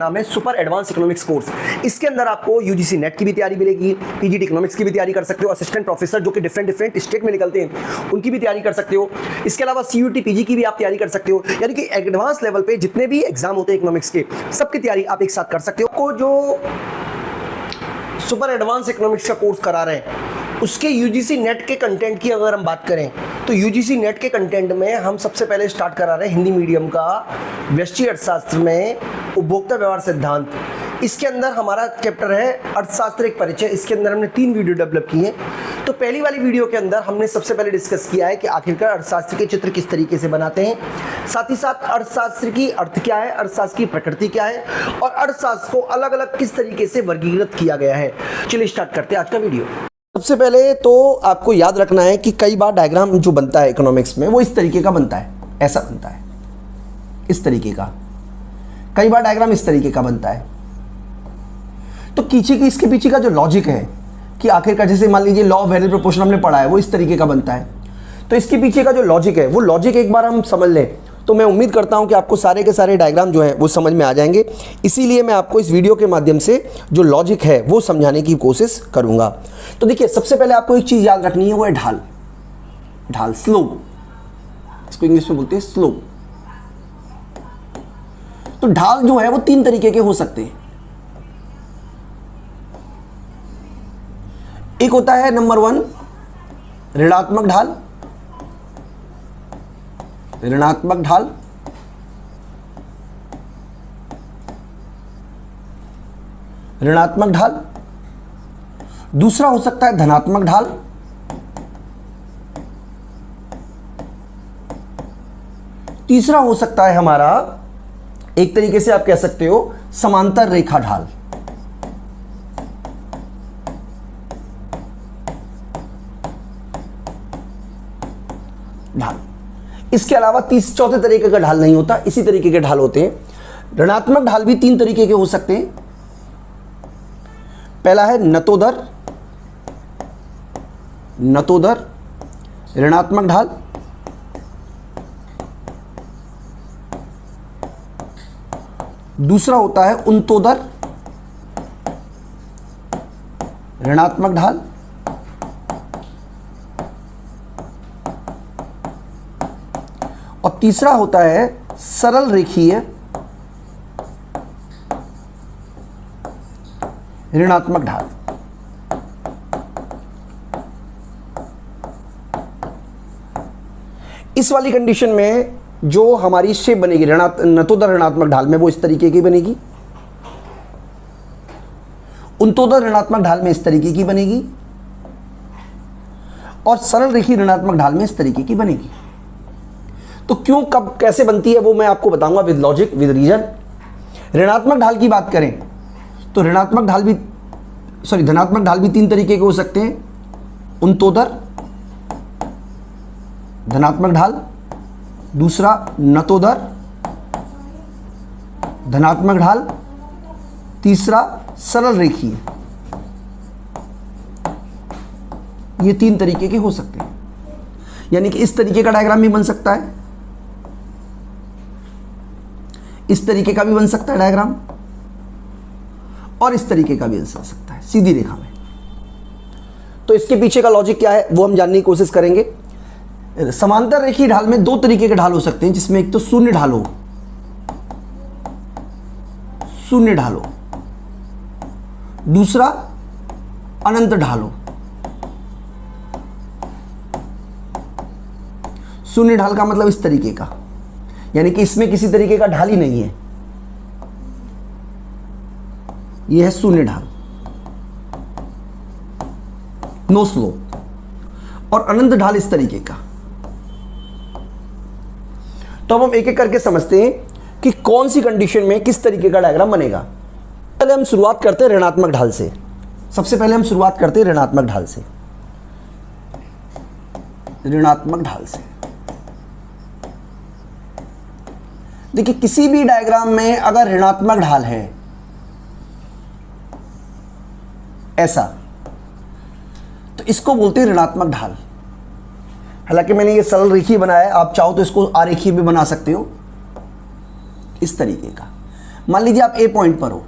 नाम है super advance economics course. इसके अंदर आपको यूजीसी नेट की भी तैयारी मिलेगी, पीजीटी इकोनॉमिक्स की भी तैयारी कर सकते हो, असिस्टेंट प्रोफेसर जो कि डिफरेंट स्टेट में निकलते हैं उनकी भी तैयारी कर सकते हो। इसके अलावा सीयूटी पीजी की भी आप तैयारी कर सकते हो। यानी कि एडवांस लेवल पे जितने भी एग्जाम होते हैं इकोनॉमिक्स के, सबकी तैयारी आप एक साथ कर सकते हो। को जो सुपर एडवांस इकोनॉमिक्स का कोर्स करा रहे हैं उसके यूजीसी नेट के कंटेंट की अगर हम बात करें तो यूजीसी नेट के कंटेंट में हम सबसे पहले स्टार्ट करा रहे हैं हिंदी मीडियम का व्यष्टि अर्थशास्त्र में उपभोक्ता व्यवहार सिद्धांत। इसके अंदर हमारा चैप्टर है अर्थशास्त्र एक परिचय। इसके अंदर हमने 3 वीडियो डेवलप किए हैं। तो पहली वाली वीडियो के अंदर हमने सबसे पहले डिस्कस किया है कि आखिरकार अर्थशास्त्र के चित्र किस तरीके से बनाते हैं, साथ ही साथ अर्थशास्त्र की अर्थ क्या है, अर्थशास्त्र की प्रकृति क्या है और अर्थशास्त्र को अलग अलग किस तरीके से वर्गीकृत किया गया है। चलिए स्टार्ट करते हैं आज का वीडियो। सबसे पहले तो आपको याद रखना है कि कई बार डायग्राम जो बनता है इकोनॉमिक्स में वो इस तरीके का बनता है, ऐसा बनता है, इस तरीके का। कई बार डायग्राम इस तरीके का बनता है। तो इसके पीछे का जो लॉजिक है कि आखिरकार जैसे मान लीजिए लॉ ऑफ वेरिएबल प्रोपोर्शन हमने पढ़ा है, वो इस तरीके का बनता है। तो इसके पीछे का जो लॉजिक है वो लॉजिक एक बार हम समझ लें तो मैं उम्मीद करता हूं कि आपको सारे के सारे डायग्राम जो हैं वो समझ में आ जाएंगे। इसीलिए मैं आपको इस वीडियो के माध्यम से जो लॉजिक है वो समझाने की कोशिश करूंगा। तो देखिए, सबसे पहले आपको एक चीज़ याद रखनी है, वो है ढाल। ढाल, स्लोप, इसको इंग्लिश में बोलते हैं स्लोप। तो ढाल जो है वो 3 तरीके के हो सकते हैं। एक होता है नंबर 1 ऋणात्मक ढाल, ऋणात्मक ढाल। ऋणात्मक ढाल। दूसरा हो सकता है धनात्मक ढाल। तीसरा हो सकता है हमारा, एक तरीके से आप कह सकते हो, समांतर रेखा ढाल। ढाल। इसके अलावा चौथे तरीके का ढाल नहीं होता, इसी तरीके के ढाल होते हैं। ऋणात्मक ढाल भी 3 तरीके के हो सकते हैं। पहला है नतोदर, नतोदर ऋणात्मक ढाल। दूसरा होता है उन्तोदर ऋणात्मक ढाल। और तीसरा होता है सरल रेखीय ऋणात्मक ढाल। इस वाली कंडीशन में जो हमारी शेप बनेगी नतोदर ऋणात्मक ढाल में, वो इस तरीके की बनेगी। उन्तोदर ऋणात्मक ढाल में इस तरीके की बनेगी और सरल रेखीय ऋणात्मक ढाल में इस तरीके की बनेगी। तो क्यों, कब, कैसे बनती है वो मैं आपको बताऊंगा विद लॉजिक, विद रीजन। ऋणात्मक ढाल की बात करें तो धनात्मक ढाल भी 3 तरीके के हो सकते हैं। उन्तोदर धनात्मक ढाल, दूसरा नतोदर धनात्मक ढाल, तीसरा सरल रेखीय। ये 3 तरीके के हो सकते हैं। यानी कि इस तरीके का डायग्राम भी बन सकता है, इस तरीके का भी बन सकता है डायग्राम, और इस तरीके का भी बन सकता है सीधी रेखा में। तो इसके पीछे का लॉजिक क्या है वो हम जानने की कोशिश करेंगे। समांतर रेखीय ढाल में 2 तरीके के ढाल हो सकते हैं, जिसमें एक तो शून्य ढाल हो, शून्य ढाल हो, दूसरा अनंत ढाल हो। शून्य ढाल का मतलब इस तरीके का, यानी कि इसमें किसी तरीके का ढाल ही नहीं है, यह है शून्य ढाल, नो स्लोप। और अनंत ढाल इस तरीके का। तो अब हम एक एक करके समझते हैं कि कौन सी कंडीशन में किस तरीके का डायग्राम बनेगा। पहले हम शुरुआत करते हैं ऋणात्मक ढाल से। सबसे पहले हम शुरुआत करते हैं ऋणात्मक ढाल से। ऋणात्मक ढाल से देखिए, किसी भी डायग्राम में अगर ऋणात्मक ढाल है ऐसा, तो इसको बोलते हैं ऋणात्मक ढाल। हालांकि मैंने ये सरल रेखीय बनाया है, आप चाहो तो इसको आरेखीय भी बना सकते हो, इस तरीके का। मान लीजिए आप ए पॉइंट पर हो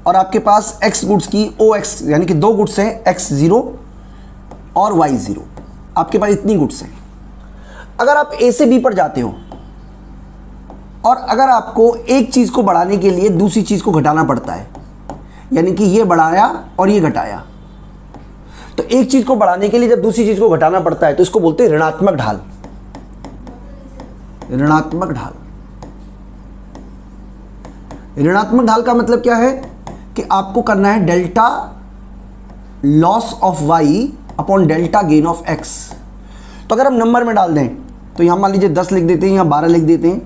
और आपके पास एक्स गुड्स की ओ एक्स यानी कि 2 गुड्स हैं, x0 और y0, आपके पास इतनी गुड्स हैं। अगर आप ए से बी पर जाते हो और अगर आपको एक चीज़ को बढ़ाने के लिए दूसरी चीज़ को घटाना पड़ता है, यानी कि ये बढ़ाया और ये घटाया, तो एक चीज़ को बढ़ाने के लिए जब दूसरी चीज़ को घटाना पड़ता है तो इसको बोलते हैं ऋणात्मक ढाल। ऋणात्मक ढाल। ऋणात्मक ढाल का मतलब क्या है कि आपको करना है delta loss of y upon delta gain of x। तो अगर हम नंबर में डाल दें तो यहाँ मान लीजिए 10 लिख देते हैं, यहाँ 12 लिख देते हैं,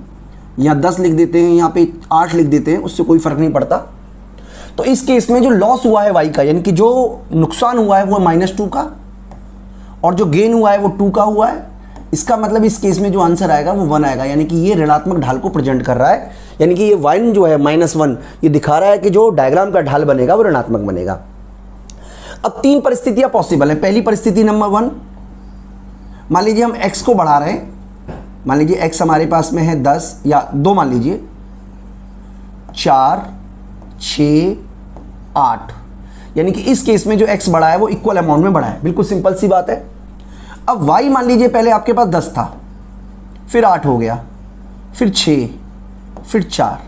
यहाँ 10 लिख देते हैं, यहाँ पे 8 लिख देते हैं, उससे कोई फर्क नहीं पड़ता। तो इस केस में जो लॉस हुआ है y का, यानी कि जो नुकसान हुआ है वो -2 का और जो गेन हुआ है वो 2 का हुआ है। इसका मतलब इस केस में जो आंसर आएगा वो 1 आएगा, यानी कि ये ऋणात्मक ढाल को प्रेजेंट कर रहा है। यानी कि ये 1 जो है -1 ये दिखा रहा है कि जो डायग्राम का ढाल बनेगा वो ऋणात्मक बनेगा। अब 3 परिस्थितियां पॉसिबल हैं। पहली परिस्थिति नंबर 1, मान लीजिए हम x को बढ़ा रहे हैं, मान लीजिए x हमारे पास में है 10 या 2, मान लीजिए 4, 6, 8, यानी कि इस केस में जो x बढ़ा है वो इक्वल अमाउंट में बढ़ा है। बिल्कुल सिंपल सी बात है। अब y मान लीजिए पहले आपके पास 10 था, फिर 8 हो गया, फिर 6, फिर 4,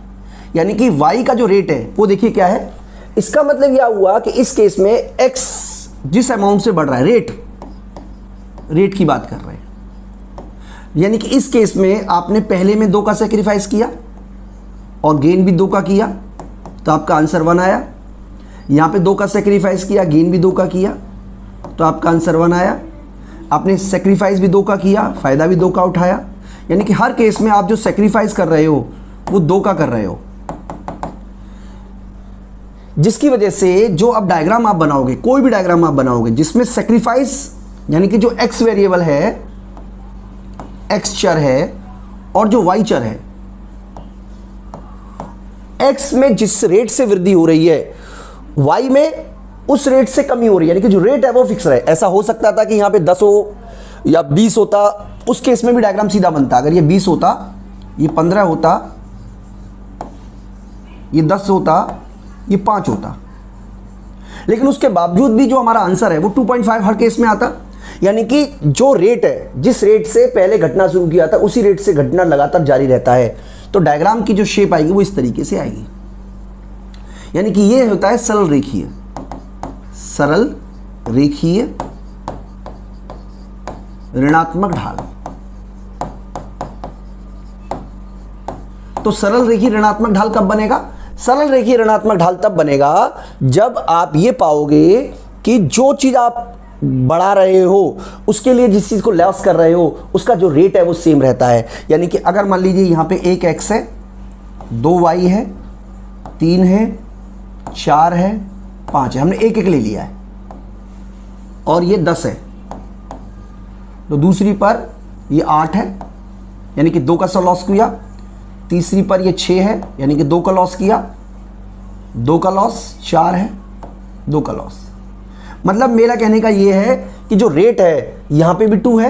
यानी कि y का जो रेट है वो देखिए क्या है। इसका मतलब यह हुआ कि इस केस में x जिस अमाउंट से बढ़ रहा है, रेट की बात कर रहे हैं, यानी कि इस केस में आपने पहले में 2 का सेक्रीफाइस किया और गेन भी 2 का किया तो आपका आंसर 1 आया। यहाँ पे 2 का सेक्रीफाइस किया, गेन भी 2 का किया तो आपका आंसर 1 आया। आपने सेक्रीफाइस भी 2 का किया, फ़ायदा भी 2 का उठाया, यानी कि हर केस में आप जो सेक्रीफाइस कर रहे हो वो 2 का कर रहे हो, जिसकी वजह से जो अब डायग्राम आप बनाओगे, कोई भी डायग्राम आप बनाओगे जिसमें सेक्रीफाइस यानी कि जो x वेरिएबल है, x चर है और जो y चर है, x में जिस रेट से वृद्धि हो रही है y में उस रेट से कमी हो रही है, यानी कि जो रेट है वो फिक्स रहे। ऐसा हो सकता था कि यहाँ पे 10 हो या 20 होता, उस केस में भी डायग्राम सीधा बनता। अगर ये 20 होता, ये 15 होता, ये 10 होता, ये 5 होता, लेकिन उसके बावजूद भी जो हमारा आंसर है वो 2.5 हर केस में आता। यानी कि जो रेट है, जिस रेट से पहले घटना शुरू किया था उसी रेट से घटना लगातार जारी रहता है। तो डायग्राम की जो शेप आएगी वो इस तरीके से आएगी, यानी कि ये होता है सरल रेखीय, सरल रेखीय ऋणात्मक ढाल। तो सरल रेखीय ऋणात्मक ढाल कब बनेगा? सरल रेखीय ऋणात्मक ढाल तब बनेगा जब आप ये पाओगे कि जो चीज आप बढ़ा रहे हो उसके लिए जिस चीज को लॉस कर रहे हो उसका जो रेट है वो सेम रहता है। यानी कि अगर मान लीजिए यहां पे एक x है, 2y है, 3 है, 4 है, 5 है, हमने एक एक ले लिया है और ये 10 है, तो दूसरी पर ये 8 है यानी कि 2 का लॉस किया, तीसरी पर ये 6 है यानी कि 2 का लॉस किया, 2 का लॉस, 4 है, 2 का लॉस। मतलब मेरा कहने का ये है कि जो रेट है यहां पे भी 2 है,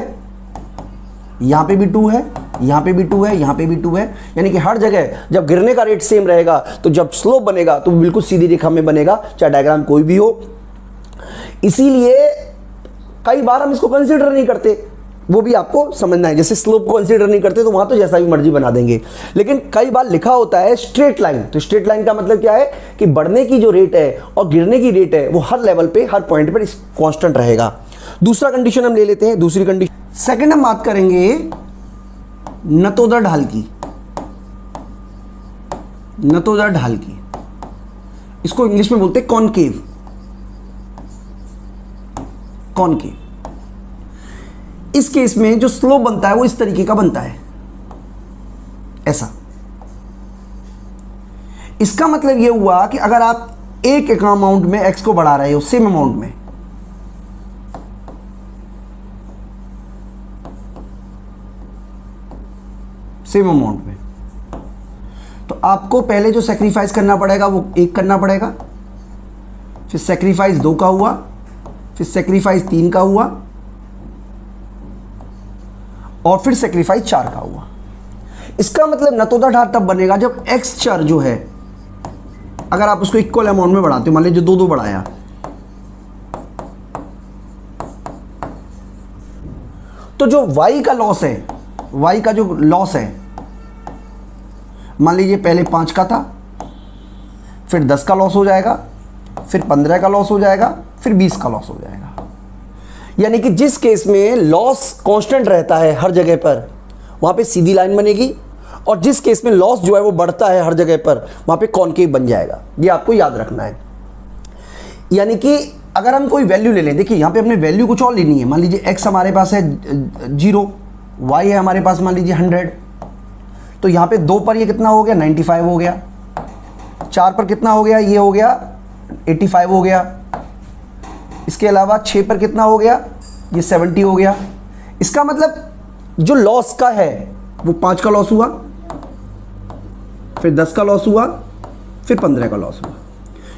यहां पे भी 2 है, यहां पे भी 2 है, यहां पे भी 2 है, यानी कि हर जगह जब गिरने का रेट सेम रहेगा तो जब स्लोप बनेगा तो बिल्कुल सीधी रेखा में बनेगा, चाहे डायग्राम कोई भी हो। इसीलिए कई बार हम इसको कंसीडर नहीं करते, वो भी आपको समझना है। जैसे स्लोप को कंसीडर नहीं करते तो वहां तो जैसा भी मर्जी बना देंगे, लेकिन कई बार लिखा होता है स्ट्रेट लाइन। तो स्ट्रेट लाइन का मतलब क्या है कि बढ़ने की जो रेट है और गिरने की रेट है वो हर लेवल पे, हर पॉइंट पर कांस्टेंट रहेगा। दूसरा कंडीशन हम ले लेते हैं, दूसरी कंडीशन। सेकंड हम बात करेंगे नतोदर ढाल की, नतोदर ढाल की, इसको इंग्लिश में बोलते हैं कॉनकेव, कॉनकेव। इस केस में जो स्लोप बनता है वो इस तरीके का बनता है, ऐसा। इसका मतलब ये हुआ कि अगर आप एक अमाउंट में x को बढ़ा रहे हो, सेम अमाउंट में, सेम अमाउंट में, तो आपको पहले जो सेक्रीफाइस करना पड़ेगा वो 1 करना पड़ेगा, फिर सेक्रीफाइस 2 का हुआ, फिर सेक्रीफाइस 3 का हुआ और फिर सेक्रीफाइस 4 का हुआ। इसका मतलब नतोदा ढाल तब बनेगा जब x चर जो है अगर आप उसको इक्वल अमाउंट में बढ़ाते हो, मान लीजिए 2 बढ़ाया, तो जो y का लॉस है, y का जो लॉस है, मान लीजिए पहले 5 का था, फिर 10 का लॉस हो जाएगा, फिर 15 का लॉस हो जाएगा, फिर 20 का लॉस हो जाएगा। यानी कि जिस केस में लॉस कांस्टेंट रहता है हर जगह पर, वहाँ पे सीधी लाइन बनेगी, और जिस केस में लॉस जो है वो बढ़ता है हर जगह पर, वहाँ पे कॉनकेव बन जाएगा। ये आपको याद रखना है। यानी कि अगर हम कोई वैल्यू ले लें, देखिए यहाँ पे हमने वैल्यू कुछ और लेनी है। मान लीजिए x हमारे पास है 0, y है हमारे पास मान लीजिए 100, तो यहाँ पे 2 पर ये कितना हो गया, 95 हो गया, 4 पर कितना हो गया, ये हो गया 85 हो गया, इसके अलावा 6 पर कितना हो गया, ये 70 हो गया। इसका मतलब जो लॉस का है वो 5 का लॉस हुआ, फिर 10 का लॉस हुआ, फिर 15 का लॉस हुआ।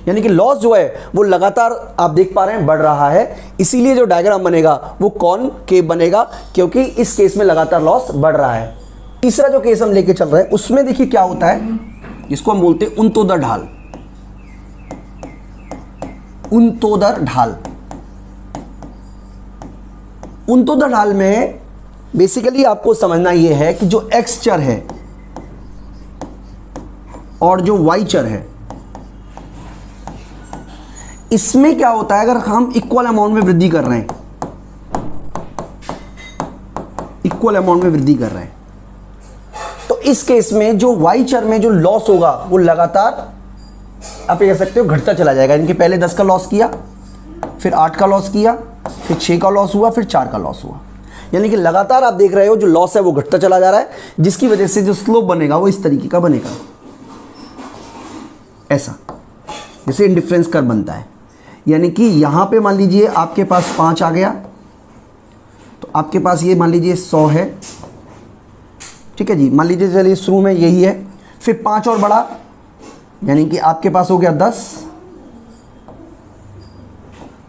यानी कि लॉस जो है वो लगातार आप देख पा रहे हैं बढ़ रहा है, इसीलिए जो डायग्राम बनेगा वो कॉनकेव बनेगा, क्योंकि इस केस में लगातार लॉस बढ़ रहा है। तीसरा जो केस हम लेके चल रहे हैं उसमें देखिए क्या होता है, जिसको हम बोलते हैं उनतोदर ढाल। उनतोदर ढाल, उनतोदर ढाल में बेसिकली आपको समझना यह है कि जो x चर है और जो y चर है, इसमें क्या होता है, अगर हम इक्वल अमाउंट में वृद्धि कर रहे हैं, इक्वल अमाउंट में वृद्धि कर रहे हैं, तो इस केस में जो y चर में जो लॉस होगा वो लगातार आप ये कह सकते हो घटता चला जाएगा। इनके पहले 10 का लॉस किया, फिर 8 का लॉस किया, फिर 6 का लॉस हुआ, फिर 4 का लॉस हुआ। यानी कि लगातार आप देख रहे हो जो लॉस है वो घटता चला जा रहा है, जिसकी वजह से जो स्लोप बनेगा वो इस तरीके का बनेगा, ऐसा जैसे इंडिफरेंस कर्व बनता है। यानी कि यहाँ पे मान लीजिए आपके पास 5 आ गया, तो आपके पास ये मान लीजिए 100 है, ठीक है जी। मान लीजिए चलिए शुरू में यही है, फिर 5 और बढ़ा, यानी कि आपके पास हो गया 10,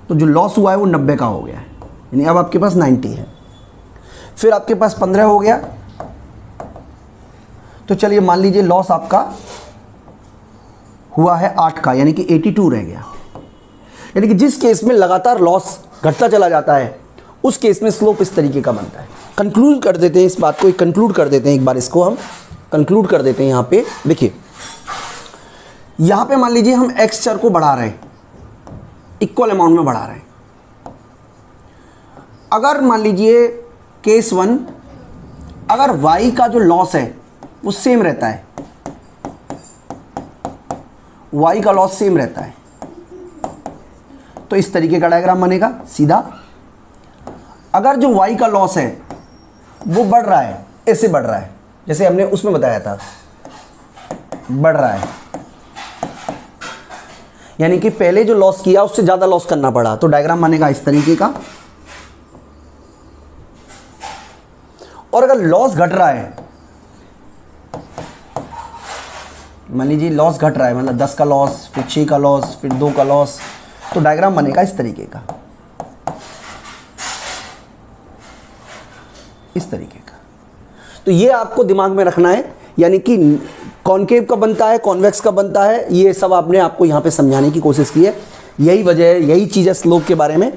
तो जो लॉस हुआ है वो 90 का हो गया है, यानी अब आपके पास 90 है। फिर आपके पास 15 हो गया, तो चलिए मान लीजिए लॉस आपका हुआ है 8 का, यानी कि 82 रह गया। यानी कि जिस केस में लगातार लॉस घटता चला जाता है उस केस में स्लोप इस तरीके का बनता है। कंक्लूड कर देते हैं इस बात को, कंक्लूड कर देते हैं एक बार, इसको हम कंक्लूड कर देते हैं। यहाँ पे देखिए, यहाँ पे मान लीजिए हम x चर को बढ़ा रहे हैं, इक्वल अमाउंट में बढ़ा रहे हैं। अगर मान लीजिए केस 1, अगर y का जो लॉस है वो सेम रहता है, y का लॉस सेम रहता है, तो इस तरीके का डायग्राम बनेगा सीधा। अगर जो y का लॉस है वो बढ़ रहा है, ऐसे बढ़ रहा है, जैसे हमने उसमें बताया था, बढ़ रहा है, यानी कि पहले जो लॉस किया उससे ज़्यादा लॉस करना पड़ा, तो डायग्राम बनेगा इस तरीके का। और अगर लॉस घट रहा है, मान लीजिए लॉस घट रहा है, मतलब 10 का लॉस, फिर 6 का लॉस, फिर 2 का लॉस, तो डायग्राम बनेगा इस तरीके का, इस तरीके का। तो ये आपको दिमाग में रखना है, यानी कि कॉनकेव का बनता है, कॉन्वेक्स का बनता है, ये सब आपने आपको यहाँ पे समझाने की कोशिश की है। यही वजह है, यही चीज़ है स्लोप के बारे में।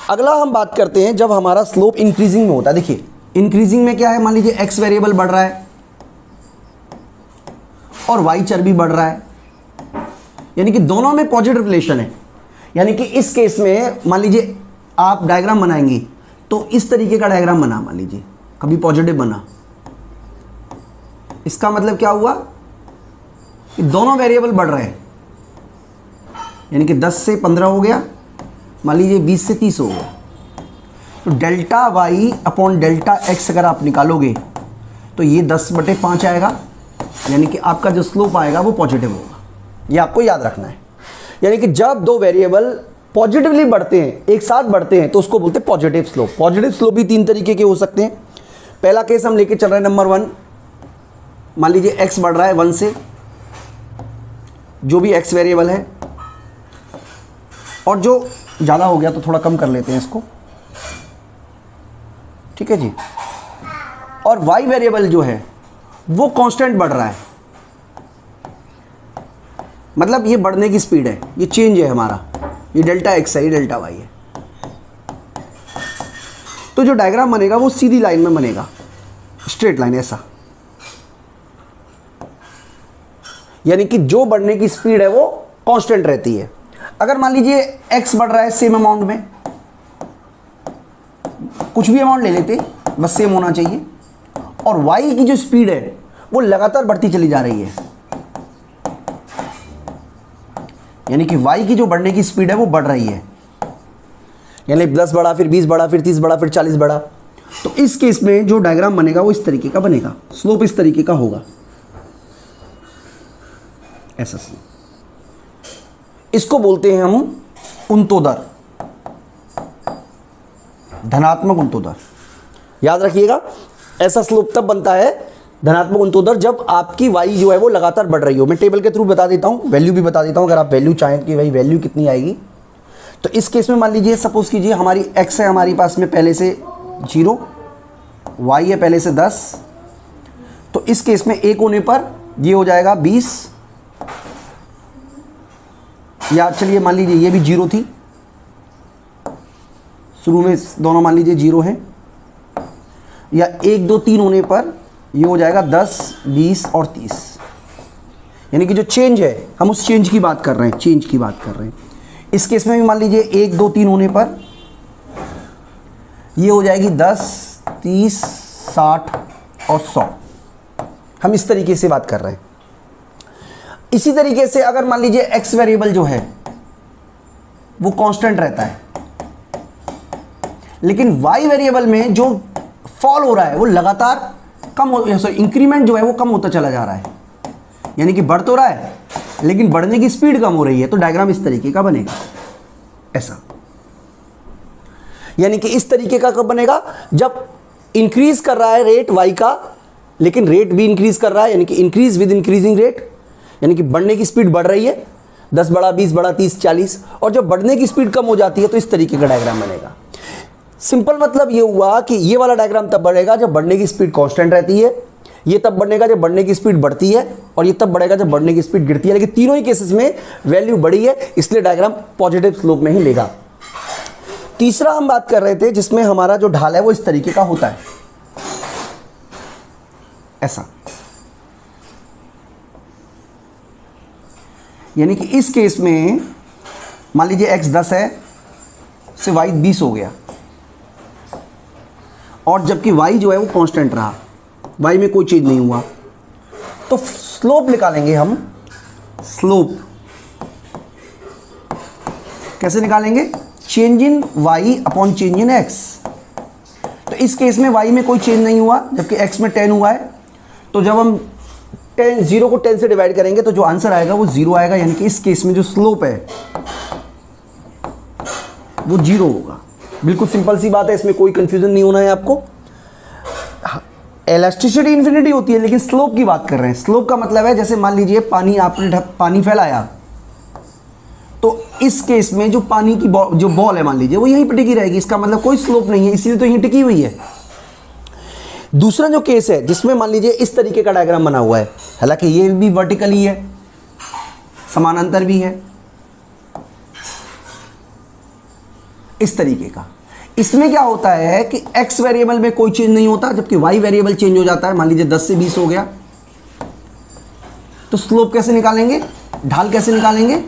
अगला हम बात करते हैं जब हमारा स्लोप इंक्रीजिंग में होता है। देखिए इंक्रीजिंग में क्या है, मान लीजिए एक्स वेरिएबल बढ़ रहा है और वाई चर भी बढ़ रहा है, यानी कि दोनों में पॉजिटिव रिलेशन है। यानी कि इस केस में मान लीजिए आप डायग्राम बनाएंगे तो इस तरीके का डायग्राम बना, मान लीजिए कभी पॉजिटिव बना, इसका मतलब क्या हुआ कि दोनों वेरिएबल बढ़ रहे हैं, यानी कि 10 से 15 हो गया, मान लीजिए 20 से 30 हो गया। तो delta y upon delta x अगर आप निकालोगे तो ये 10/5 आएगा, यानी कि आपका जो स्लोप आएगा वो पॉजिटिव होगा। ये आपको याद रखना है। यानी कि जब दो वेरिएबल पॉजिटिवली बढ़ते हैं, एक साथ बढ़ते हैं, तो उसको बोलते हैं पॉजिटिव स्लोप। पॉजिटिव स्लोप भी 3 तरीके के हो सकते हैं। पहला केस हम लेके चल रहे हैं नंबर 1, मान लीजिए x बढ़ रहा है 1 से, जो भी x वेरिएबल है, और जो ज़्यादा हो गया तो थोड़ा कम कर लेते हैं इसको, ठीक है जी। और y वेरिएबल जो है वो कांस्टेंट बढ़ रहा है, मतलब ये बढ़ने की स्पीड है, ये चेंज है हमारा, ये डेल्टा एक्स है, ये डेल्टा वाई है। तो जो डायग्राम बनेगा वो सीधी लाइन में बनेगा, स्ट्रेट लाइन ऐसा, यानी कि जो बढ़ने की स्पीड है वो कांस्टेंट रहती है। अगर मान लीजिए x बढ़ रहा है सेम अमाउंट में, कुछ भी अमाउंट ले लेते बस सेम होना चाहिए, और y की जो स्पीड है वो लगातार बढ़ती चली जा रही है, यानी कि y की जो बढ़ने की स्पीड है वो बढ़ रही है, यानी 10 बढ़ा, फिर 20 बढ़ा, फिर 30 बढ़ा, फिर 40 बढ़ा। तो इस केस में जो डायग्राम बनेगा वो इस तरीके का बनेगा, स्लोप इस तरीके का होगा, ऐसा स्लोप। इसको बोलते हैं हम उन्तोदर, धनात्मक उन्तोदर। याद रखिएगा, ऐसा स्लोप तब बनता है धनात्मक उन्तोदर जब आपकी y जो है वो लगातार बढ़ रही हो। मैं टेबल के थ्रू बता देता हूँ, वैल्यू भी बता देता हूँ, अगर आप वैल्यू चाहें कि भाई वैल्यू कितनी आएगी। तो इस केस में मान लीजिए, सपोज कीजिए हमारी x है हमारी पास में पहले से 0, y है पहले से 10, तो इस केस में 1 होने पर ये हो जाएगा 20, या चलिए मान लीजिए ये भी 0 थी, शुरू में दोनों मान लीजिए 0 हैं, या 1 2 3 होने पर ये हो जाएगा 10 20 और 30, यानी कि जो चेंज है हम उस चेंज की बात कर रहे हैं, चेंज की बात कर रहे हैं। इस केस में भी मान लीजिए 1 2 3 होने पर ये हो जाएगी 10 30 60 और 100, हम इस तरीके से बात कर रहे हैं। इसी तरीके से अगर मान लीजिए x वेरिएबल जो है वो कांस्टेंट रहता है, लेकिन y वेरिएबल में जो फॉल हो रहा है वो लगातार कम हो, सॉरी इंक्रीमेंट जो है वो कम होता चला जा रहा है, यानी कि बढ़ तो रहा है लेकिन बढ़ने की स्पीड कम हो रही है। तो डायग्राम इस तरीके का बनेगा, ऐसा, यानी कि इस तरीके का कब बनेगा, जब इंक्रीज कर रहा है रेट y का, लेकिन रेट भी इंक्रीज कर रहा है, यानी कि इंक्रीज विद इंक्रीजिंग रेट, यानी कि बढ़ने की स्पीड बढ़ रही है, 10 बढ़ा 20 बढ़ा 30 40, और जब बढ़ने की स्पीड कम हो जाती है तो इस तरीके का डायग्राम बनेगा। सिंपल मतलब ये हुआ कि ये वाला डायग्राम तब बढ़ेगा जब बढ़ने की स्पीड कांस्टेंट रहती है, ये तब बढ़ेगा जब बढ़ने की स्पीड बढ़ती है, और ये तब बढ़ेगा जब बढ़ने की स्पीड गिरती है, लेकिन तीनों ही केसेस में वैल्यू बढ़ी है, इसलिए डायग्राम पॉजिटिव स्लोप में ही लेगा। तीसरा हम बात कर रहे थे जिसमें हमारा जो ढाल है वो इस तरीके का होता है, ऐसा, यानी कि इस केस में मान लीजिए x 10 है से y 20 हो गया, और जबकि y जो है वो कांस्टेंट रहा, y में कोई चेंज नहीं हुआ, तो स्लोप निकालेंगे हम। स्लोप कैसे निकालेंगे, change in y upon change in x। तो इस केस में y में कोई चेंज नहीं हुआ जबकि x में 10 हुआ है, तो जब हम 0 को 10 से डिवाइड करेंगे तो जो आंसर आएगा वो 0 आएगा, यानी कि इस केस में जो स्लोप है वो 0 होगा। बिल्कुल सिंपल सी बात है, इसमें कोई कंफ्यूजन नहीं होना है आपको। इलास्टिसिटी इन्फिनिटी होती है, लेकिन स्लोप की बात कर रहे हैं। स्लोप का मतलब है जैसे मान लीजिए पानी, आपने पानी फैलाया, तो इस केस में जो पानी की जो बॉल है मान लीजिए वो यहीं पर टिकी रहेगी, इसका मतलब कोई स्लोप नहीं है, इसीलिए तो यहीं टिकी हुई है। दूसरा जो केस है जिसमें मान लीजिए इस तरीके का डायग्राम बना हुआ है, हालांकि ये भी वर्टिकली है, समानांतर भी है, इस तरीके का। इसमें क्या होता है कि x वेरिएबल में कोई चेंज नहीं होता जबकि y वेरिएबल चेंज हो जाता है। मान लीजिए 10 से 20 हो गया, तो स्लोप कैसे निकालेंगे, ढाल कैसे निकालेंगे,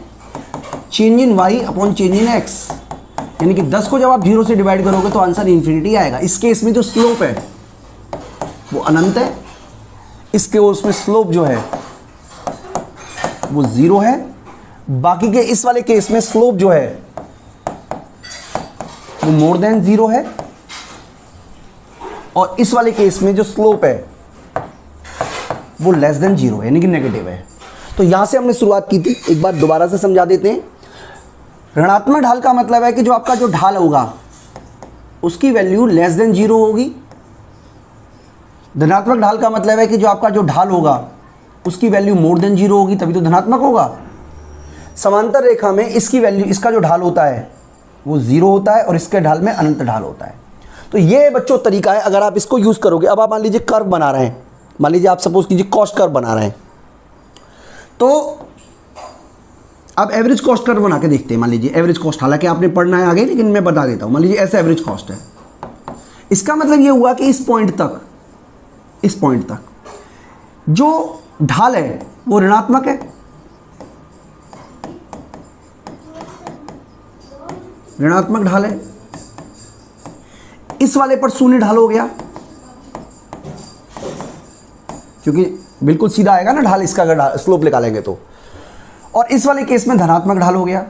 change in y upon change in x, यानी कि 10 को जब आप 0 से डिवाइड करोगे तो आंसर इन्फिनिटी आएगा। इस केस में जो स्लोप है वो अनंत है, इसके उसमें स्लोप जो है वो 0 है। बाकी के इस वाले केस में स्लोप जो है वो मोर देन 0 है, और इस वाले केस में जो स्लोप है वो लेस देन 0 है, यानी कि नेगेटिव है। तो यहां से हमने शुरुआत की थी, एक बार दोबारा से समझा देते हैं। ऋणात्मक ढाल का मतलब है कि जो आपका जो ढाल होगा उसकी वैल्यू लेस देन 0 होगी। धनात्मक ढाल का मतलब है कि जो आपका जो ढाल होगा उसकी वैल्यू मोर देन 0 होगी, तभी तो धनात्मक होगा। समांतर रेखा में इसकी वैल्यू, इसका जो ढाल होता है वो 0 होता है, और इसके ढाल में अनंत ढाल होता है। तो ये बच्चों तरीका है, अगर आप इसको यूज़ करोगे। अब आप मान लीजिए कर्व बना रहे हैं, मान लीजिए आप सपोज कीजिए कॉस्ट कर्व बना रहे हैं, तो आप एवरेज कॉस्ट कर्व बना के देखते हैं। मान लीजिए एवरेज कॉस्ट, हालांकि आपने पढ़ना है आगे, लेकिन मैं बता देता हूं। मान लीजिए ऐसा एवरेज कॉस्ट है, इसका मतलब ये हुआ कि इस पॉइंट तक जो ढाल है वो ऋणात्मक है, ऋणात्मक ढाल है। इस वाले पर शून्य ढाल हो गया, क्योंकि बिल्कुल सीधा आएगा ना ढाल इसका, अगर स्लोप निकालेंगे तो। और इस वाले केस में धनात्मक ढाल हो गया।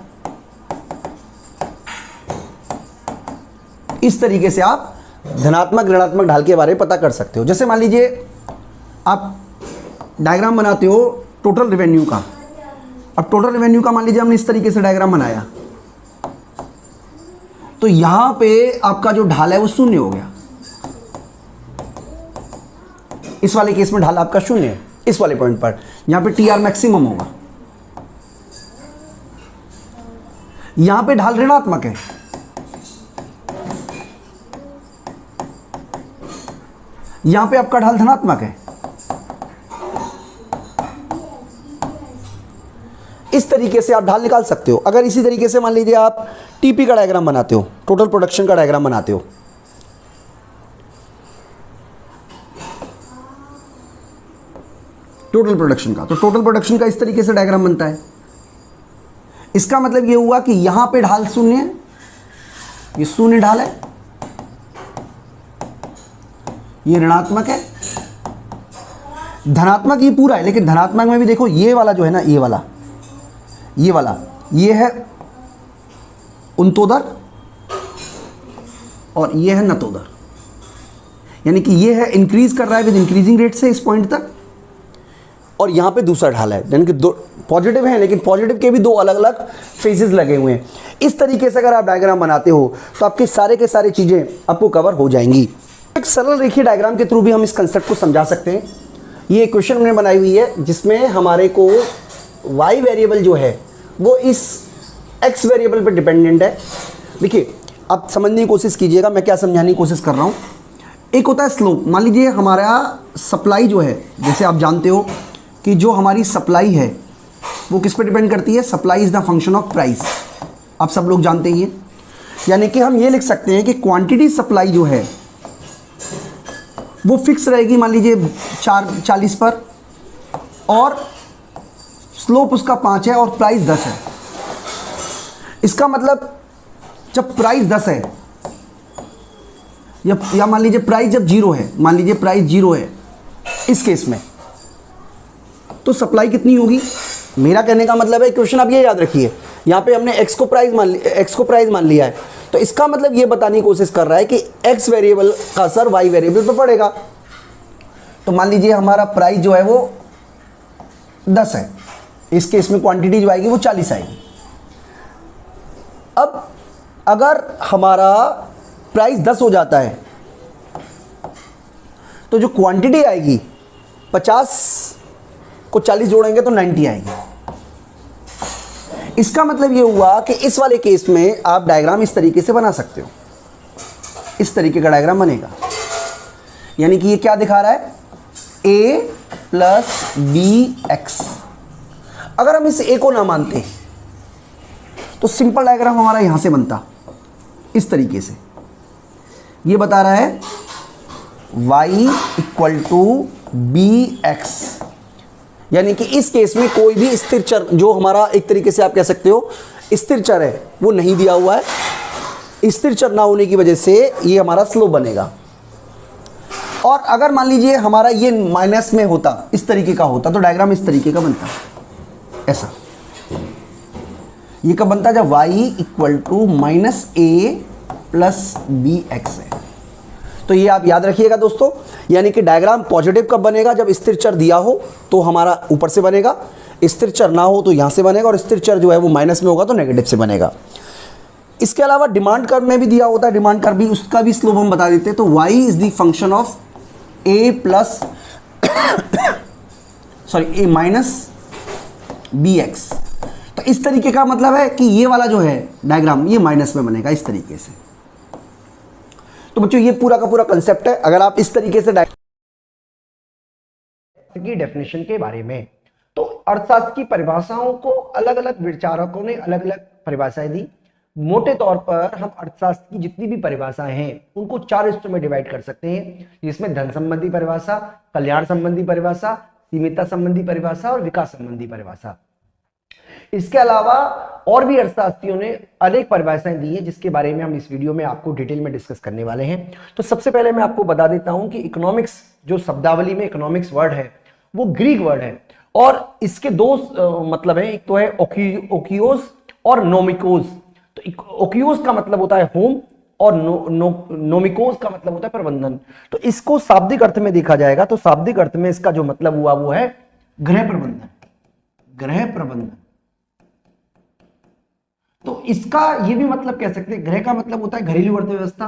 इस तरीके से आप धनात्मक ऋणात्मक ढाल के बारे में पता कर सकते हो। जैसे मान लीजिए आप डायग्राम बनाते हो टोटल रेवेन्यू का। अब टोटल रेवेन्यू का मान लीजिए हमने इस तरीके से डायग्राम बनाया, तो यहां पे आपका जो ढाल है वो शून्य हो गया। इस वाले केस में ढाल आपका शून्य है, इस वाले पॉइंट पर यहां पे टीआर मैक्सिमम होगा। यहां पे ढाल ऋणात्मक है, यहां पे आपका ढाल धनात्मक है। इस तरीके से आप ढाल निकाल सकते हो। अगर इसी तरीके से मान लीजिए आप टीपी का डायग्राम बनाते हो, टोटल प्रोडक्शन का डायग्राम बनाते हो, टोटल प्रोडक्शन का, तो टोटल प्रोडक्शन का इस तरीके से डायग्राम बनता है। इसका मतलब ये हुआ कि यहां पे ढाल शून्य है, ये शून्य ढाल है, ये ऋणात्मक है, धनात्मक ये पूरा है। लेकिन धनात्मक में भी देखो ये वाला जो है ना, ये वाला ये है उन्तोदर और ये है नतोदर, यानी कि ये है इंक्रीज कर रहा है विद इंक्रीजिंग रेट से इस पॉइंट तक, और यहां पे दूसरा ढाल है, यानी कि दो पॉजिटिव है, लेकिन पॉजिटिव के भी दो अलग अलग फेजेस लगे हुए हैं। इस तरीके से अगर आप डायग्राम बनाते हो तो आपके सारे के सारे चीजें आपको कवर हो जाएंगी। एक सरल रेखीय डायग्राम के थ्रू भी हम इस कंसेप्ट को समझा सकते हैं। ये इक्वेशन हमने बनाई हुई है जिसमें हमारे को y वेरिएबल जो है वो इस x वेरिएबल पर डिपेंडेंट है। देखिए आप समझने की कोशिश कीजिएगा मैं क्या समझाने की कोशिश कर रहा हूँ। एक होता है स्लोप। मान लीजिए हमारा सप्लाई जो है, जैसे आप जानते हो कि जो हमारी सप्लाई है वो किस पर डिपेंड करती है, supply is the function of price, आप सब लोग जानते ही हैं। यानी कि हम ये लिख सकते हैं कि क्वांटिटी सप्लाई जो है वो फिक्स रहेगी, मान लीजिए 40 पर, और स्लोप उसका 5 है और प्राइस 10 है। इसका मतलब जब प्राइस 10 है या मान लीजिए प्राइस जब 0 है, मान लीजिए प्राइस 0 है इस केस में, तो सप्लाई कितनी होगी। मेरा कहने का मतलब है, क्वेश्चन आप ये याद रखिए, यहाँ पे हमने x को प्राइस मान लिया है, तो इसका मतलब ये बताने की कोशिश कर रहा है कि x वेरिएबल का असर y वेरिएबल पर पड़ेगा। तो मान लीजिए हमारा प्राइस जो है वो 10 है, इस केस में क्वांटिटी जो आएगी वो 40 आएगी। अब अगर हमारा प्राइस 10 हो जाता है तो जो क्वांटिटी आएगी 50 को 40 जोड़ेंगे तो 90 आएगी। इसका मतलब ये हुआ कि इस वाले केस में आप डायग्राम इस तरीके से बना सकते हो, इस तरीके का डायग्राम बनेगा। यानी कि ये क्या दिखा रहा है, a प्लस बी एक्स। अगर हम इस a को ना मानते तो सिंपल डायग्राम हमारा यहां से बनता इस तरीके से। ये बता रहा है y equal to b x, यानी कि इस केस में कोई भी स्थिर चर, जो हमारा एक तरीके से आप कह सकते हो स्थिर चर है, वो नहीं दिया हुआ है। स्थिर चर ना होने की वजह से ये हमारा स्लोप बनेगा। और अगर मान लीजिए हमारा ये माइनस में होता, इस तरीके का होता, तो डायग्राम इस तरीके का बनता ऐसा। ये कब बनता, जब y equal to minus a plus b x है। तो ये आप याद रखिएगा दोस्तों, यानी कि डायग्राम पॉजिटिव कब बनेगा, जब स्थिर चर दिया हो तो हमारा ऊपर से बनेगा, स्थिर चर ना हो तो यहाँ से बनेगा, और स्थिर चर जो है वो माइनस में होगा तो नेगेटिव से बनेगा। इसके अलावा डिमांड कर्व में भी दिया होता है, डिमांड कर्व भी, उसका भी स्लोप हम बता देते हैं। तो y is the function of a plus a minus b x. तो इस तरीके का मतलब है कि ये वाला जो है डायग्राम ये माइनस में बनेगा इस तरीके से। तो बच्चों ये पूरा का पूरा कंसेप्ट है। अगर आप इस तरीके से अर्थशास्त्र की डेफिनेशन के बारे में। तो अर्थशास्त्र की परिभाषाओं को अलग अलग विचारकों ने अलग अलग परिभाषाएं दी। मोटे तौर पर हम अर्थशास्त्र की जितनी भी परिभाषाएं हैं उनको 4 हिस्सों में डिवाइड कर सकते हैं, जिसमें धन संबंधी परिभाषा, कल्याण संबंधी परिभाषा, सीमितता संबंधी परिभाषा और विकास संबंधी परिभाषा। इसके अलावा और भी अर्थशास्त्रियों ने अनेक परिभाषाएं दी है, जिसके बारे में हम इस वीडियो में आपको डिटेल में डिस्कस करने वाले हैं। तो सबसे पहले मैं आपको बता देता हूं कि इकोनॉमिक्स जो शब्दावली में इकोनॉमिक्स वर्ड है वो ग्रीक वर्ड है और इसके दो मतलब है, एक तो है ओकियोस और नोमिकोस। तो ओकियोस का मतलब होता है होम और नोमिकोस का मतलब होता है प्रबंधन। तो इसको शाब्दिक अर्थ में देखा जाएगा तो शाब्दिक अर्थ में इसका जो मतलब हुआ वो है गृह प्रबंधन, गृह प्रबंधन। तो इसका ये भी मतलब कह सकते हैं, गृह का मतलब होता है घरेलू अर्थव्यवस्था,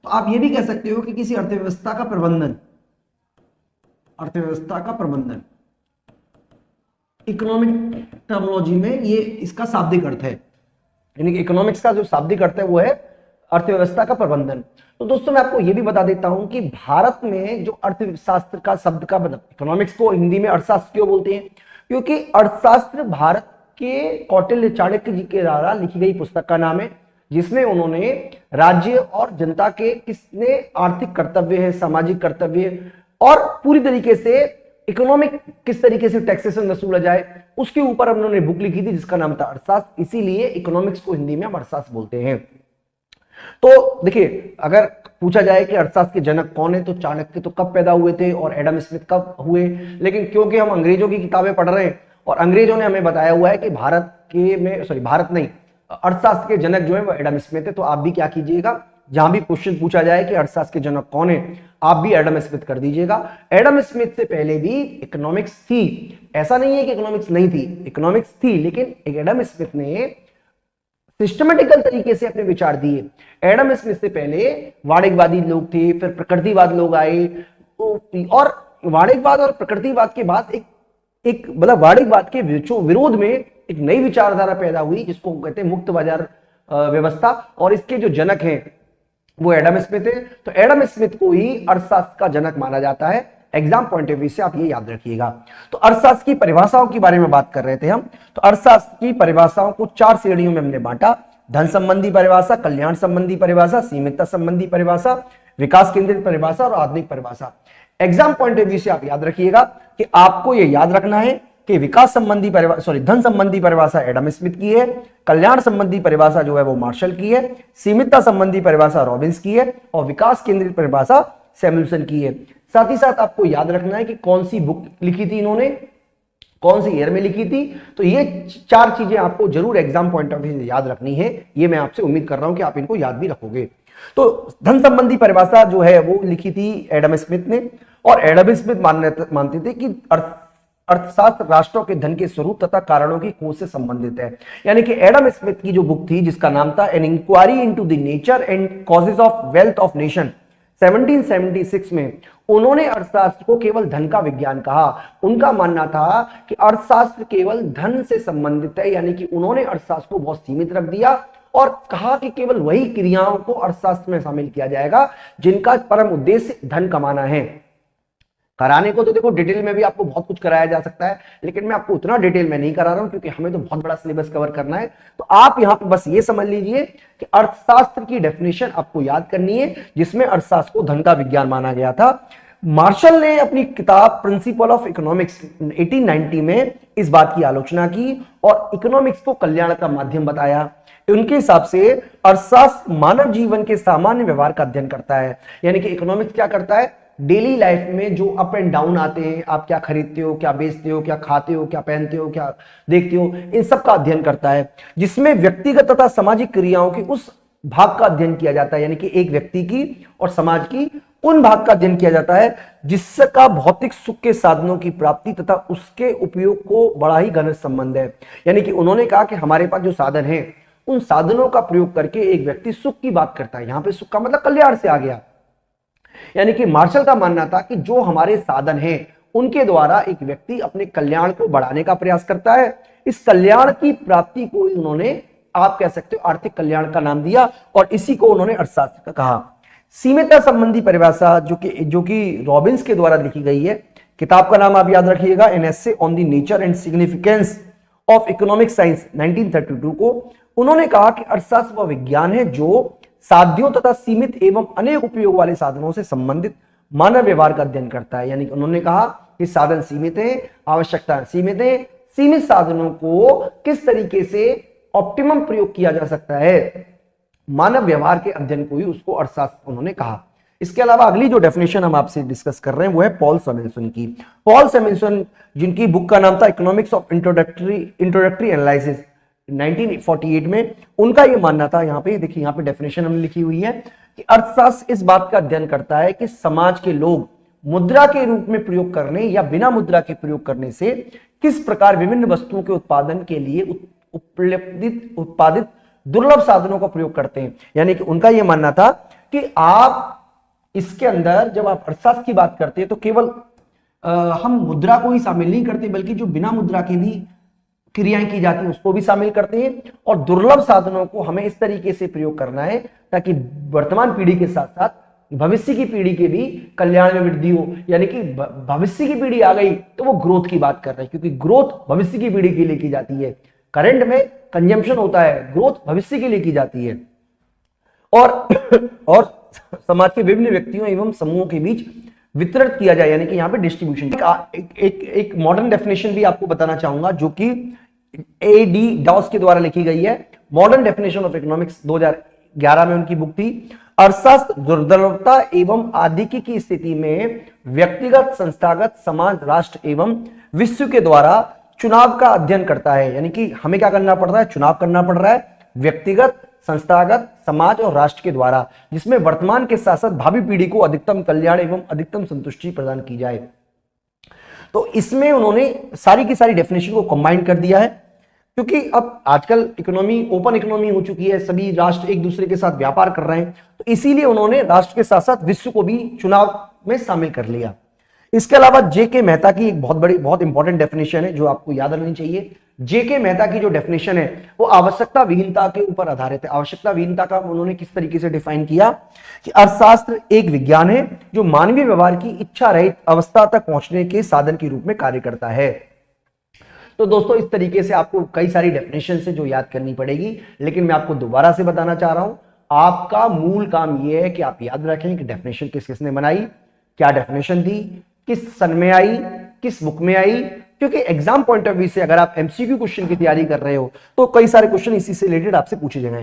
तो आप ये भी कह सकते हो कि किसी अर्थव्यवस्था का प्रबंधन, अर्थव्यवस्था का प्रबंधन इकोनॉमिक टर्मिनोलॉजी में ये इसका शाब्दिक अर्थ है। यानी कि इकोनॉमिक्स का जो शाब्दिक अर्थ है वो है अर्थव्यवस्था का प्रबंधन। तो दोस्तों मैं आपको ये भी बता देता हूं कि भारत में जो अर्थशास्त्र का शब्द का मतलब, इकोनॉमिक्स को हिंदी में अर्थशास्त्र क्यों बोलते हैं, क्योंकि अर्थशास्त्र भारत के कौटिल्य चाणक्य जी के द्वारा लिखी गई पुस्तक का नाम है, जिसमें उन्होंने राज्य और जनता के किसने आर्थिक कर्तव्य है, सामाजिक कर्तव्य और पूरी तरीके से इकोनॉमिक किस तरीके से टैक्सेशन वसूला जाए उसके ऊपर उन्होंने बुक लिखी थी जिसका नाम था अर्थशास्त्र। इसीलिए इकोनॉमिक्स को हिंदी में हम अर्थशास्त्र बोलते हैं। तो देखिए, अगर पूछा जाए कि अर्थशास्त्र के जनक कौन है तो चाणक्य तो कब पैदा हुए थे और एडम स्मिथ कब हुए, लेकिन क्योंकि हम अंग्रेजों की किताबें पढ़ रहे हैं और अंग्रेजों ने हमें बताया हुआ है कि भारत नहीं, अर्थशास्त्र के जनक जो है वो एडम स्मिथ है। तो आप भी क्या कीजिएगा, जहां भी क्वेश्चन पूछा जाए कि अर्थशास्त्र के जनक कौन है, आप भी एडम स्मिथ कर दीजिएगा। एडम स्मिथ से पहले भी इकोनॉमिक्स थी, ऐसा नहीं है कि इकोनॉमिक्स नहीं थी, इकोनॉमिक्स थी, लेकिन एडम स्मिथ ने सिस्टमेटिकल तरीके से अपने विचार दिए। एडम स्मिथ से पहले वाणिज्यवादी लोग थे, फिर प्रकृतिवाद लोग आए और वाणिज्यवाद और प्रकृतिवाद के बाद एक मतलब वाणिज्यवाद के विरोध में एक नई विचारधारा पैदा हुई जिसको कहते हैं मुक्त बाजार व्यवस्था, और इसके जो जनक हैं वो एडम स्मिथ है। तो एडम स्मिथ को ही अर्थशास्त्र का जनक माना जाता है। एग्जाम पॉइंट ऑफ व्यू से आप ये याद रखिएगा। तो अर्थशास्त्र की परिभाषाओं के बारे में बात कर रहे थे हम। तो अर्थशास्त्र की परिभाषाओं को 4 श्रेणियों में हमने बांटा: धन संबंधी परिभाषा, कल्याण संबंधी परिभाषा, सीमितता संबंधी परिभाषा, विकास केंद्रित परिभाषा और आधुनिक परिभाषा। एग्जाम पॉइंट ऑफ व्यू से आप याद रखिएगा कि आपको यह याद रखना है कि विकास संबंधी परिभाषा धन संबंधी परिभाषा एडम स्मिथ की है, कल्याण संबंधी परिभाषा जो है वो मार्शल की है, सीमितता संबंधी परिभाषा रॉबिन्स की है और विकास केंद्रित परिभाषा सैमुअल्सन की है। साथ ही साथ आपको याद रखना है कि कौन सी बुक लिखी थी इन्होंने, कौन सी ईयर में लिखी थी। तो ये 4 चीजें आपको जरूर एग्जाम पॉइंट ऑफ व्यू से याद रखनी है। ये मैं आपसे उम्मीद कर रहा हूं कि आप इनको याद भी रखोगे। तो धन संबंधी परिभाषा जो है वो लिखी थी एडम स्मिथ ने, और एडम स्मिथ मानते थे कि अर्थशास्त्र राष्ट्रों के धन के स्वरूप तथा कारणों की खोज से संबंधित है। यानी कि एडम स्मिथ की जो बुक थी जिसका नाम था an inquiry into the nature and causes of wealth of nation, 1776 में उन्होंने अर्थशास्त्र को केवल धन का विज्ञान कहा। उनका मानना था कि अर्थशास्त्र केवल धन से संबंधित है, यानी कि उन्होंने अर्थशास्त्र को बहुत सीमित रख दिया और कहा कि केवल वही क्रियाओं को अर्थशास्त्र में शामिल किया जाएगा जिनका परम उद्देश्य धन कमाना है। कराने को तो देखो डिटेल में भी आपको बहुत कुछ कराया जा सकता है, लेकिन मैं आपको उतना डिटेल में नहीं करा रहा हूं क्योंकि हमें तो बहुत बड़ा सिलेबस कवर करना है। तो आप यहां पे बस ये समझ लीजिए कि अर्थशास्त्र की डेफिनेशन आपको याद करनी है, जिसमें अर्थशास्त्र को धन का विज्ञान माना गया था। मार्शल ने अपनी किताब प्रिंसिपल ऑफ इकोनॉमिक्स 1890 में इस बात की आलोचना की और इकोनॉमिक्स को कल्याण का माध्यम बताया। उनके हिसाब से अर्थशास्त्र मानव जीवन के सामान्य व्यवहार का अध्ययन करता है। यानी कि इकोनॉमिक्स क्या करता है, डेली लाइफ में जो अप एंड डाउन आते हैं, आप क्या खरीदते हो, क्या बेचते हो, क्या खाते हो, क्या पहनते हो, क्या देखते हो, इन सब का अध्ययन करता है, जिसमें व्यक्तिगत तथा सामाजिक क्रियाओं के उस भाग का अध्ययन किया जाता है। यानी कि एक व्यक्ति की और समाज की उन भाग का अध्ययन किया जाता है जिसका भौतिक सुख के साधनों की प्राप्ति तथा उसके उपयोग को बड़ा ही घनिष्ठ संबंध है। यानी कि उन्होंने कहा कि हमारे पास जो साधन है उन साधनों का प्रयोग करके एक व्यक्ति सुख की बात करता है। यहां पे सुख का मतलब कल्याण से आ गया। यानी कि मार्शल का मानना था कि जो हमारे साधन हैं उनके द्वारा एक व्यक्ति अपने कल्याण को बढ़ाने का प्रयास करता है। इस कल्याण की प्राप्ति को उन्होंने, आप कह सकते हो, आर्थिक कल्याण का नाम दिया और इसी को उन्होंने अर्थशास्त्र का कहा। सीमितता संबंधी परिभाषा जो कि रॉबिन्स के द्वारा लिखी गई है, किताब का नाम आप याद रखिएगा, an essay on the nature and significance of economic science 1932 को। उन्होंने कहा कि अर्थशास्त्र वह विज्ञान है जो साध्यों तथा सीमित एवं अनेक उपयोग वाले साधनों से संबंधित मानव व्यवहार का अध्ययन करता है। यानी कि उन्होंने कहा कि साधन सीमित है, आवश्यकता सीमित है, सीमित साधनों को किस तरीके से ऑप्टिमम प्रयोग किया जा सकता है, मानव व्यवहार के अध्ययन को ही उसको अर्थशास्त्र उन्होंने कहा। इसके अलावा अगली जो डेफिनेशन हम आपसे डिस्कस कर रहे हैं वो है पॉल सेमिल्सन की। पॉल सेमिल्सन जिनकी बुक का नाम था इकोनॉमिक्स ऑफ इंट्रोडक्टरी एनालिसिस 1948 में, उनका ये मानना था, यहाँ पे देखिए यहाँ पे डेफिनेशन हमने लिखी हुई है कि अर्थशास्त्र इस बात का अध्ययन करता है कि समाज के लोग मुद्रा के रूप में प्रयोग करने या बिना मुद्रा के प्रयोग करने से किस प्रकार विभिन्न वस्तुओं के उत्पादन के लिए उत्पादित दुर्लभ साधनों का प्रयोग करते हैं। यानी कि उनका यह मानना था कि आप इसके अंदर जब आप अर्थशास्त्र की बात करते हैं तो केवल हम मुद्रा को ही शामिल नहीं करते, बल्कि जो बिना मुद्रा के भी क्रियाएं की जाती हैं उसको भी शामिल करते हैं, और दुर्लभ साधनों को हमें इस तरीके से प्रयोग करना है ताकि वर्तमान पीढ़ी के साथ साथ भविष्य की पीढ़ी के भी कल्याण में वृद्धि हो। यानी कि भविष्य की पीढ़ी आ गई तो वो ग्रोथ की बात कर रहे हैं, क्योंकि ग्रोथ भविष्य की पीढ़ी के लिए की जाती है। करंट में कंजम्पशन होता है, ग्रोथ भविष्य के लिए की जाती है। और समाज के विभिन्न व्यक्तियों एवं समूहों के बीच वितरित किया जाए, यानी कि यहाँ पे डिस्ट्रीब्यूशन। एक मॉडर्न डेफिनेशन भी आपको बताना चाहूंगा जो कि A.D. डॉस के द्वारा लिखी गई है। मॉडर्न डेफिनेशन ऑफ इकोनॉमिक्स 2011 में उनकी बुक थी। अर्थशास्त्र दुर्लभता एवं आधिक्य की स्थिति में व्यक्तिगत, संस्थागत, समाज, राष्ट्र एवं विश्व के द्वारा चुनाव का अध्ययन करता है। यानी कि हमें क्या करना पड़ रहा है, चुनाव करना पड़ रहा है व्यक्तिगत, संस्थागत, समाज और राष्ट्र के द्वारा, जिसमें वर्तमान के साथ साथ भावी पीढ़ी को अधिकतम कल्याण एवं अधिकतम संतुष्टि प्रदान की जाए। तो इसमें उन्होंने सारी की सारी डेफिनेशन को कंबाइन कर दिया है, क्योंकि अब आजकल इकोनॉमी ओपन इकोनॉमी हो चुकी है, सभी राष्ट्र एक दूसरे के साथ व्यापार कर रहे हैं, तो इसीलिए उन्होंने राष्ट्र के साथ साथ विश्व को भी चुनाव में शामिल कर लिया। इसके अलावा जेके मेहता की एक बहुत इंपॉर्टेंट डेफिनेशन है जो आपको याद रखनी चाहिए। जेके मेहता की जो डेफिनेशन है वो आवश्यकता विहीनता के ऊपर आधारित है। आवश्यकता विहीनता का उन्होंने किस तरीके से डिफाइन किया कि अर्थशास्त्र एक विज्ञान है जो मानवीय व्यवहार की इच्छा रहित अवस्था तक पहुंचने के साधन के रूप में कार्य करता है। तो दोस्तों इस तरीके से आपको कई सारी डेफिनेशन से जो याद करनी पड़ेगी, लेकिन मैं आपको दोबारा से बताना चाह रहा हूं, आपका मूल काम यह है कि आप याद रखें कि डेफिनेशन किस किसने बनाई, क्या डेफिनेशन दी, किस सन में आई, किस बुक में आई, क्योंकि एग्जाम पॉइंट ऑफ व्यू से अगर आप एमसीक्यू क्वेश्चन की तैयारी कर रहे हो तो कई सारे क्वेश्चन इसी से रिलेटेड आपसे पूछे जाएंगे।